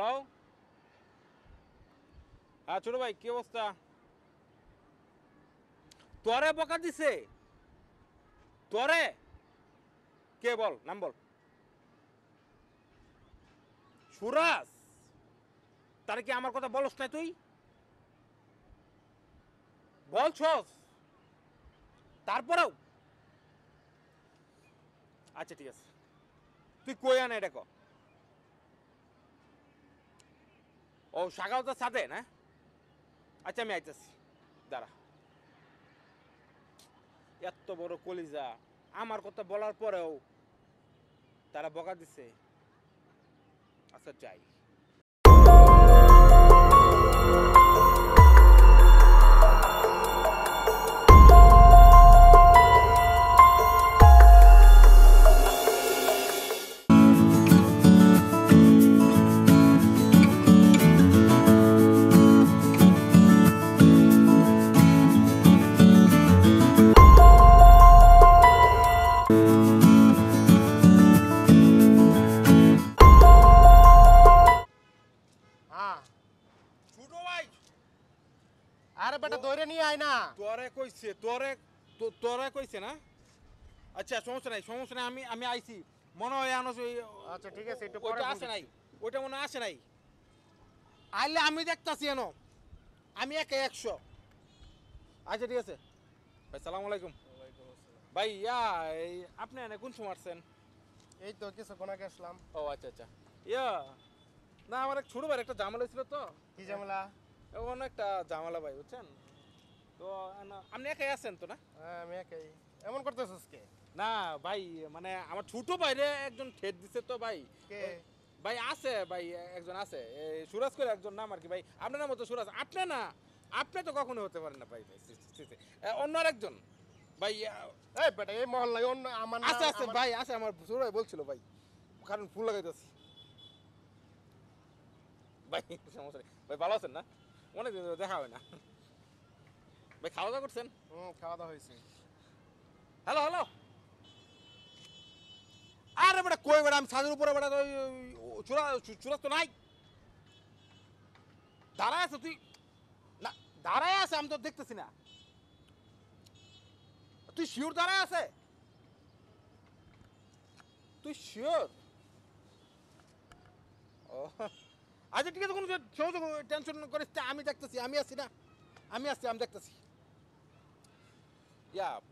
Hello, হ্যাঁ ছোট ভাই, কি অবস্থা? তোরে বকা দিছে? তোরে কে? বল, নাম বল। সুরাজ? তার কি আমার কথা বলস না তুই? বলছস? তারপরেও আচ্ছা ঠিক আছে, তুই কই আনে এটা ক। ও সাগাওতার সাথে না? আচ্ছা আমি আইতেছি, দাঁড়া। এত বড় কলিজা, আমার কথা বলার পরেও তারা বকা দিছে। আচ্ছা যাই। আরে বেটা দৌড়ে নিয়ে আয় না। তোরে কইছে না? আচ্ছা সমস্যা নাই, সমস্যা নাই, আমি আমি আইছি। মনে হয় আনো। আচ্ছা ঠিক আছে, একটু ওইটা পরে আসে নাই, ওইটা মনে আসে নাই। আইলে আমি দেখতাছি এনো, আমি একে 100। আচ্ছা ঠিক আছে ভাই, সালাম আলাইকুম। ভাই এই আপনি এনে কোন সময় আসছেন? এই তো কিছুক্ষণ আগে আসলাম। ও আচ্ছা আচ্ছা। না আমার এক ছোট ভাই একটা ঝামেলা ছিল তো। কি ঝামেলা? এখন একটা ঝামেলা ভাই, বুঝছেন তো। আপনি একাই আছেন তো না? হ্যাঁ আমি একাই। এমন করতেছিস কে? না ভাই, মানে আমার ছোট ভাইরে একজন ঠেট দিছে তো ভাই। কে? ভাই আছে ভাই, একজন আছে, সুরাজ করে একজন নাম আর কি ভাই। আপনার মতো সুরাজ আপনি না, আপনি তো কখনো হতে পারেন না ভাই। অন্য আরেকজন ভাই। এই বেটা এই মহল্লায় অন্য আমার না। আছে আছে ভাই, আছে। আমার ছোট ভাই বলছিল ভাই, কারণ ফুল লাগাইতেছি ভাই। সমস্যা নেই ভাই, ভালো আছেন না? অনেক দিন ধরে দেখা হয় না ভাই। খাওয়া দাওয়া করছেন? খাওয়া দাওয়া হয়েছে। Hello hello. আরে বেটা কই বেটা, আমি ছাদের উপরে বেটা, ওই চূড়া তো নাই। দাঁড়ায় আছে তুই? না দাঁড়ায় আছে, আমি তো দেখতেছি না। তুই শিওর দাঁড়ায় আছে? তুই শিওর? ও আচ্ছা ঠিক আছে, কোনো টেনশন করিস না, আমি দেখতেছি, আমি আছি না, আমি আসছি, আমি দেখতেছি।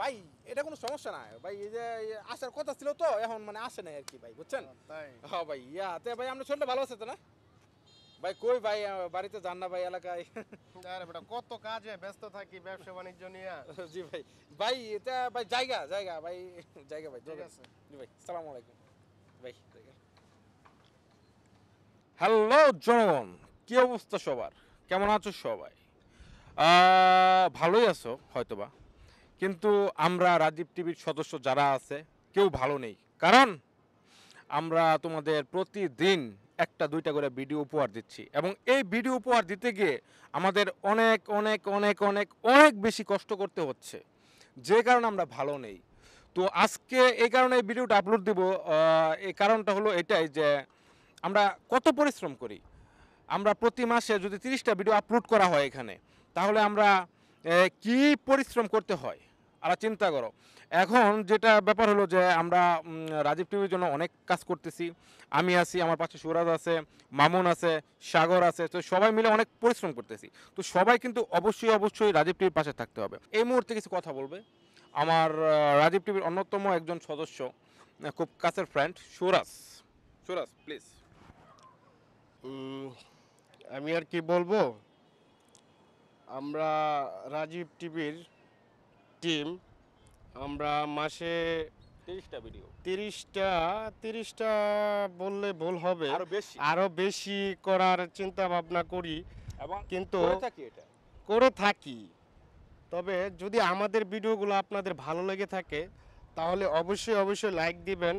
ভাই এটা কোনো সমস্যা না ভাই, এই যে আসার কথা ছিল তো, এখন মানে আসে নাই আর কি ভাই, বুঝছেন? তাই? হ্যাঁ ভাই। ভাই আপনার শরীরটা ভালো আছে তো না? ভাই কই ভাই, বাড়িতে যান না ভাই, এলাকায়? আরে বেটা কত কাজে ব্যস্ত থাকি, ব্যবসা বাণিজ্য নিয়ে। জি ভাই। ভাই এটা ভাই জায়গা জায়গা ভাই, জায়গা ভাই। ঠিক আছে জি ভাই, আসসালামু আলাইকুম ভাই। হ্যালো জনগণ, কি অবস্থা সবার? কেমন আছো সবাই? ভালোই আছো হয়তোবা, কিন্তু আমরা রাজীব টিভির সদস্য যারা আছে কেউ ভালো নেই। কারণ আমরা তোমাদের প্রতিদিন একটা দুইটা করে ভিডিও উপহার দিচ্ছি, এবং এই ভিডিও উপহার দিতে গিয়ে আমাদের অনেক অনেক অনেক অনেক অনেক বেশি কষ্ট করতে হচ্ছে, যে কারণে আমরা ভালো নেই। তো আজকে এই কারণে এই ভিডিওটা আপলোড দিব। এই কারণটা হলো এটাই যে আমরা কত পরিশ্রম করি। আমরা প্রতি মাসে যদি 30টা ভিডিও আপলোড করা হয় এখানে, তাহলে আমরা কি পরিশ্রম করতে হয় আর চিন্তা করো। এখন যেটা ব্যাপার হলো যে আমরা রাজীব টিভির জন্য অনেক কাজ করতেছি। আমি আছি, আমার পাশে সুরাজ আছে, মামুন আছে, সাগর আছে, তো সবাই মিলে অনেক পরিশ্রম করতেছি। তো সবাই কিন্তু অবশ্যই অবশ্যই রাজীব টিভির পাশে থাকতে হবে। এই মুহূর্তে কিছু কথা বলবে আমার রাজীব টিভির অন্যতম একজন সদস্য, খুব কাছের ফ্রেন্ড সুরাজ। Suraj please. আমি আর কি বলবো, আমরা রাজীব টিভির টিম, আমরা মাসে 30টা ভিডিও, 30টা বললে ভুল হবে, আরো বেশি বেশি করার চিন্তা ভাবনা করি, এবং কিন্তু এটা করে থাকি। তবে যদি আমাদের ভিডিওগুলো আপনাদের ভালো লেগে থাকে, তাহলে অবশ্যই অবশ্যই লাইক দিবেন,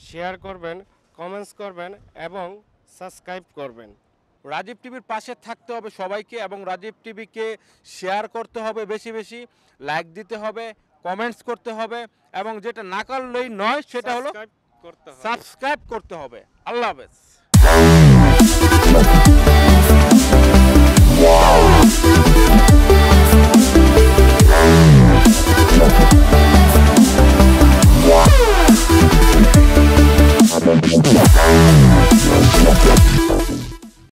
শেয়ার করবেন, কমেন্টস করবেন এবং সাবস্ক্রাইব করবেন। রাজীব টিভির পাশে থাকতে হবে সবাইকে, এবং রাজীব টিভিকে শেয়ার করতে হবে, বেশি বেশি লাইক দিতে হবে, কমেন্টস করতে হবে, এবং যেটা না করলেই নয় সেটা হলো সাবস্ক্রাইব করতে হবে। আল্লাহ হাফেজ।